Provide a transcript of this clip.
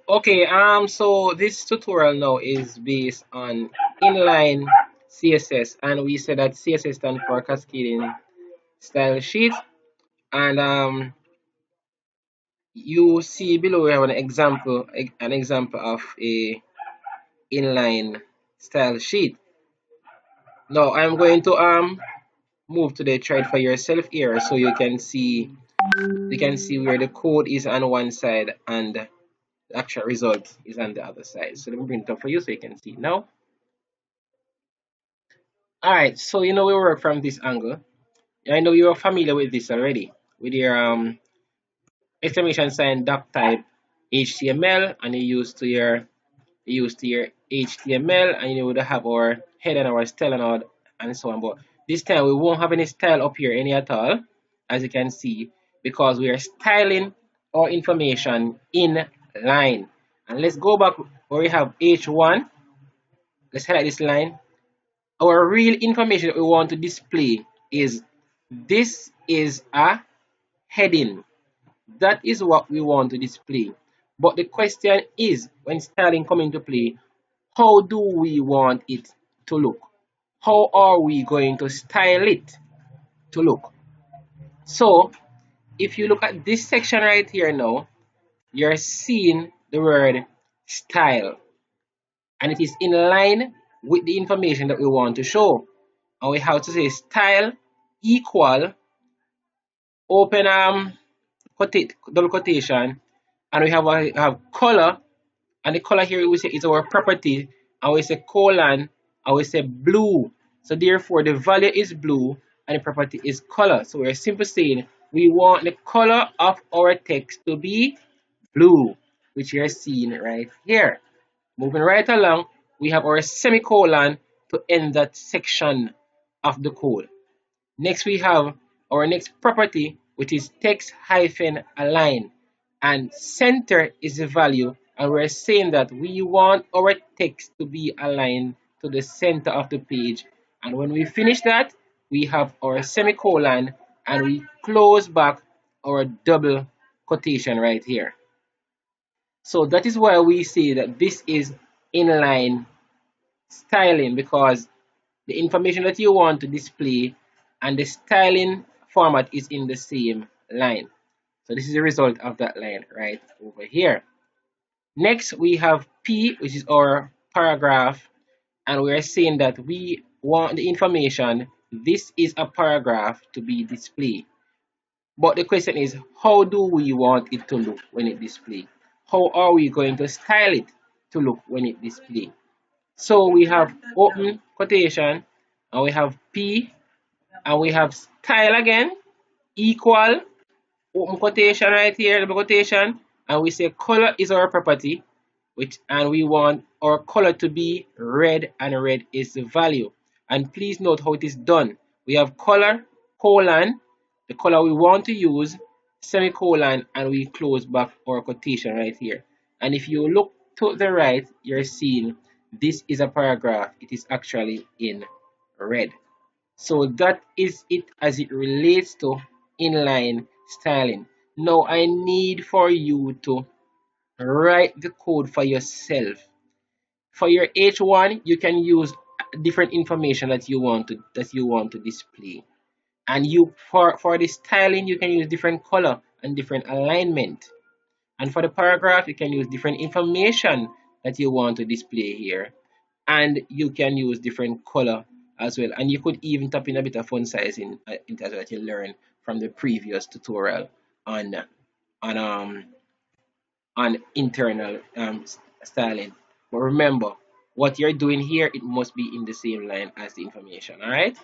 Okay, so this tutorial now is based on inline CSS, and we said that CSS stands for cascading style sheet. And you see below we have an example of a inline style sheet. Now I'm going to move to the try it for yourself here, so you can see where the code is on one side and the actual result is on the other side. So let me bring it up for you so you can see now. Alright, so we work from this angle. I know you're familiar with this already, with your exclamation sign doc type HTML, and you use to your HTML, and you would have our head and our style and so on. But this time we won't have any style up here any at all, as you can see, because we are styling our information in line. And let's go back where we have H1. Let's highlight this line. Our real information that we want to display is this is a heading. That is what we want to display. But the question is, when styling come into play, how do we want it to look? How are we going to style it to look? So, if you look at this section right here now, you're seeing the word style, and it is in line with the information that we want to show. And we have to say style equal open double quotation, and we have color, and the color here we say is our property, and we say colon, and we say blue. So therefore the value is blue and the property is color. So we're simply saying we want the color of our text to be blue, which you're seeing right here. Moving right along, we have our semicolon to end that section of the code. Next, we have our next property, which is text hyphen align, and center is the value, and we're saying that we want our text to be aligned to the center of the page. And when we finish that, we have our semicolon, and we close back our double quotation right here. So that is why we say that this is inline styling, because the information that you want to display and the styling format is in the same line. So this is the result of that line right over here. Next, we have P, which is our paragraph, and we are saying that we want the information, this is a paragraph, to be displayed. But the question is, how do we want it to look when it displays? How are we going to style it to look when it displays? So we have open quotation, and we have P, and we have style again, equal, open quotation right here, double quotation, and we say color is our property, and we want our color to be red, and red is the value. And please note how it is done. We have color, colon, the color we want to use, semicolon, and we close back our quotation right here. And if you look to the right, you're seeing this is a paragraph. It is actually in red. So that is it as it relates to inline styling. Now I need for you to write the code for yourself. For your H1, you can use different information that you want to display. And for the styling, you can use different color and different alignment. And for the paragraph, you can use different information that you want to display here. And you can use different color as well. And you could even tap in a bit of font sizing into that you learned from the previous tutorial on on um on internal styling. But remember, what you're doing here, it must be in the same line as the information. All right.